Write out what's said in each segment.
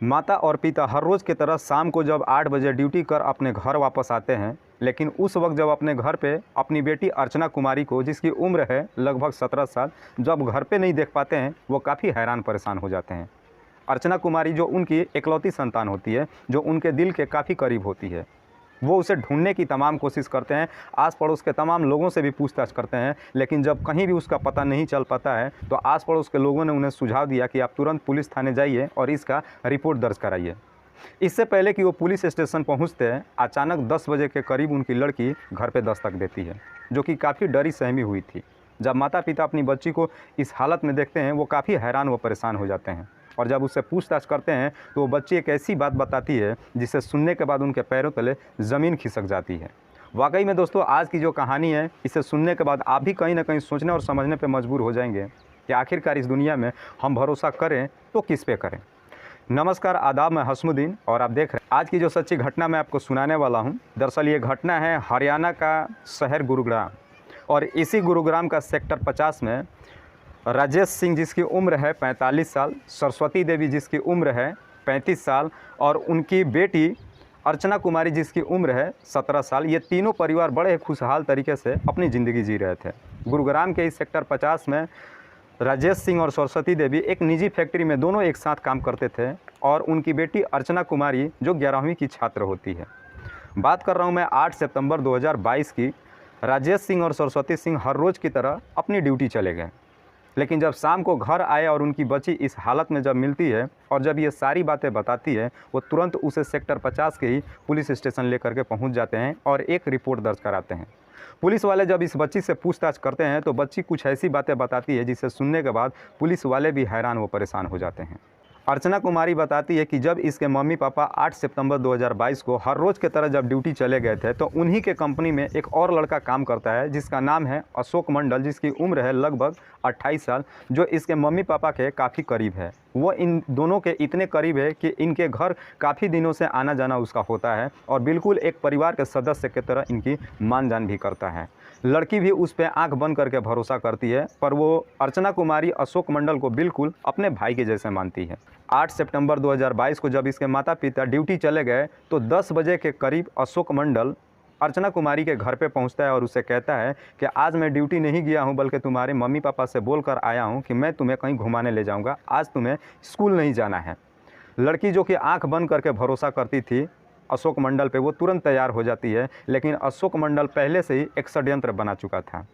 माता और पिता हर रोज़ की तरह शाम को जब 8 बजे ड्यूटी कर अपने घर वापस आते हैं, लेकिन उस वक्त जब अपने घर पे अपनी बेटी अर्चना कुमारी को, जिसकी उम्र है लगभग 17 साल, जब घर पे नहीं देख पाते हैं, वो काफ़ी हैरान परेशान हो जाते हैं। अर्चना कुमारी जो उनकी इकलौती संतान होती है, जो उनके दिल के काफ़ी करीब होती है, वो उसे ढूंढने की तमाम कोशिश करते हैं। आस पड़ोस के तमाम लोगों से भी पूछताछ करते हैं, लेकिन जब कहीं भी उसका पता नहीं चल पाता है तो आस पड़ोस के लोगों ने उन्हें सुझाव दिया कि आप तुरंत पुलिस थाने जाइए और इसका रिपोर्ट दर्ज कराइए। इससे पहले कि वो पुलिस स्टेशन पहुंचते हैं, अचानक 10 बजे के करीब उनकी लड़की घर पर दस्तक देती है, जो कि काफ़ी डरी सहमी हुई थी। जब माता पिता अपनी बच्ची को इस हालत में देखते हैं, वो काफ़ी हैरान व परेशान हो जाते हैं। और जब उससे पूछताछ करते हैं तो वो बच्ची एक ऐसी बात बताती है जिसे सुनने के बाद उनके पैरों तले ज़मीन खिसक जाती है। वाकई में दोस्तों, आज की जो कहानी है, इसे सुनने के बाद आप भी कहीं ना कहीं सोचने और समझने पर मजबूर हो जाएंगे कि आखिरकार इस दुनिया में हम भरोसा करें तो किस पे करें। नमस्कार, आदाब, मैं हसमुद्दीन और आप देख रहे हैं आज की जो सच्ची घटना मैं आपको सुनाने वाला हूँ। दरअसल ये घटना है हरियाणा का शहर गुरुग्राम, और इसी गुरुग्राम का सेक्टर 50 में राजेश सिंह, जिसकी उम्र है 45 साल, सरस्वती देवी, जिसकी उम्र है 35 साल, और उनकी बेटी अर्चना कुमारी, जिसकी उम्र है 17 साल, ये तीनों परिवार बड़े खुशहाल तरीके से अपनी ज़िंदगी जी रहे थे। गुरुग्राम के इस सेक्टर 50 में राजेश सिंह और सरस्वती देवी एक निजी फैक्ट्री में दोनों एक साथ काम करते थे, और उनकी बेटी अर्चना कुमारी जो 11वीं की छात्र होती है। बात कर रहा हूँ मैं 8 सितंबर 2022 की। राजेश सिंह और सरस्वती सिंह हर रोज़ की तरह अपनी ड्यूटी चले गए, लेकिन जब शाम को घर आए और उनकी बच्ची इस हालत में जब मिलती है और जब ये सारी बातें बताती है, वो तुरंत उसे सेक्टर 50 के ही पुलिस स्टेशन लेकर के पहुंच जाते हैं और एक रिपोर्ट दर्ज कराते हैं। पुलिस वाले जब इस बच्ची से पूछताछ करते हैं तो बच्ची कुछ ऐसी बातें बताती है जिसे सुनने के बाद पुलिस वाले भी हैरान व परेशान हो जाते हैं। अर्चना कुमारी बताती है कि जब इसके मम्मी पापा 8 सितंबर 2022 को हर रोज़ की तरह जब ड्यूटी चले गए थे, तो उन्हीं के कंपनी में एक और लड़का काम करता है जिसका नाम है अशोक मंडल, जिसकी उम्र है लगभग 28 साल, जो इसके मम्मी पापा के काफ़ी करीब है। वो इन दोनों के इतने करीब है कि इनके घर काफ़ी दिनों से आना जाना उसका होता है और बिल्कुल एक परिवार के सदस्य की तरह इनकी मान जान भी करता है। लड़की भी उस पर आंख बंद करके भरोसा करती है, पर वो अर्चना कुमारी अशोक मंडल को बिल्कुल अपने भाई के जैसे मानती है। 8 सितंबर 2022 को जब इसके माता पिता ड्यूटी चले गए तो 10 बजे के करीब अशोक मंडल अर्चना कुमारी के घर पे पहुंचता है और उसे कहता है कि आज मैं ड्यूटी नहीं गया हूं, बल्कि तुम्हारे मम्मी पापा से बोल कर आया हूं कि मैं तुम्हें कहीं घुमाने ले जाऊंगा, आज तुम्हें स्कूल नहीं जाना है। लड़की जो कि आंख बंद करके भरोसा करती थी अशोक मंडल पे, वो तुरंत तैयार हो जाती है, लेकिन अशोक मंडल पहले से ही एक षड्यंत्र बना चुका था।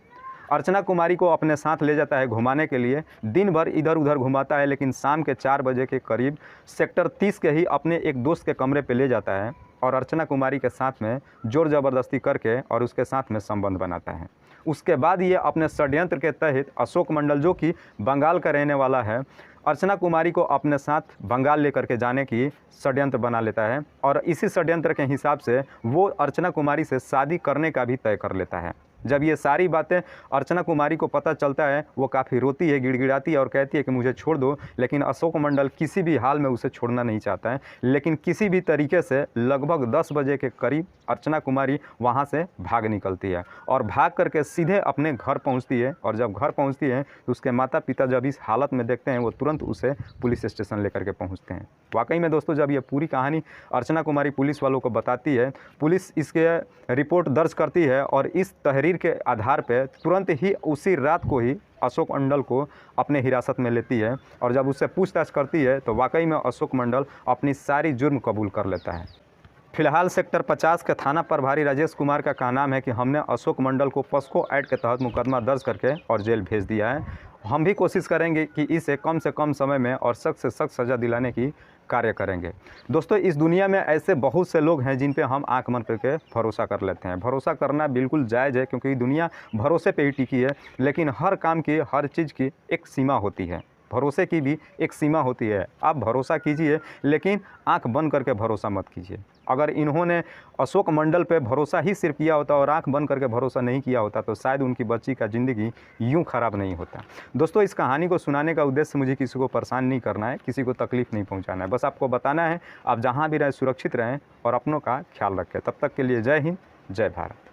अर्चना कुमारी को अपने साथ ले जाता है घुमाने के लिए, दिन भर इधर उधर घुमाता है, लेकिन शाम के 4 बजे के करीब सेक्टर 30 के ही अपने एक दोस्त के कमरे पे ले जाता है और अर्चना कुमारी के साथ में जोर ज़बरदस्ती करके और उसके साथ में संबंध बनाता है। उसके बाद ये अपने षड्यंत्र के तहत अशोक मंडल, जो कि बंगाल का रहने वाला है, अर्चना कुमारी को अपने साथ बंगाल लेकर के जाने की षड्यंत्र बना लेता है और इसी षड्यंत्र के हिसाब से वो अर्चना कुमारी से शादी करने का भी तय कर लेता है। जब ये सारी बातें अर्चना कुमारी को पता चलता है, वो काफ़ी रोती है, गिड़गिड़ाती है और कहती है कि मुझे छोड़ दो, लेकिन अशोक मंडल किसी भी हाल में उसे छोड़ना नहीं चाहता है। लेकिन किसी भी तरीके से लगभग 10 बजे के करीब अर्चना कुमारी वहाँ से भाग निकलती है और भाग करके सीधे अपने घर पहुँचती है, और जब घर पहुँचती है तो उसके माता पिता जब इस हालत में देखते हैं, वो तुरंत उसे पुलिस स्टेशन लेकर के पहुँचते हैं। वाकई में दोस्तों, जब ये पूरी कहानी अर्चना कुमारी पुलिस वालों को बताती है, पुलिस इसके रिपोर्ट दर्ज करती है और इस तहरीर के आधार पर तुरंत ही उसी रात को ही अशोक मंडल को अपने हिरासत में लेती है, और जब उससे पूछताछ करती है तो वाकई में अशोक मंडल अपनी सारी जुर्म कबूल कर लेता है। फिलहाल सेक्टर 50 के थाना प्रभारी राजेश कुमार का कहना है कि हमने अशोक मंडल को पॉस्को एक्ट के तहत मुकदमा दर्ज करके और जेल भेज दिया है। हम भी कोशिश करेंगे कि इसे कम से कम समय में और सख्त से सख्त सज़ा दिलाने की कार्य करेंगे। दोस्तों, इस दुनिया में ऐसे बहुत से लोग हैं जिन पे हम आंख बंद करके भरोसा कर लेते हैं। भरोसा करना बिल्कुल जायज़ है, क्योंकि दुनिया भरोसे पे ही टिकी है, लेकिन हर काम की, हर चीज़ की एक सीमा होती है। भरोसे की भी एक सीमा होती है। आप भरोसा कीजिए, लेकिन आंख बंद करके भरोसा मत कीजिए। अगर इन्होंने अशोक मंडल पे भरोसा ही सिर्फ किया होता और आंख बंद करके भरोसा नहीं किया होता, तो शायद उनकी बच्ची का ज़िंदगी यूं ख़राब नहीं होता। दोस्तों, इस कहानी को सुनाने का उद्देश्य मुझे किसी को परेशान नहीं करना है, किसी को तकलीफ़ नहीं पहुंचाना है, बस आपको बताना है आप जहां भी रहें सुरक्षित रहें और अपनों का ख्याल रखें। तब तक के लिए जय हिंद, जय भारत।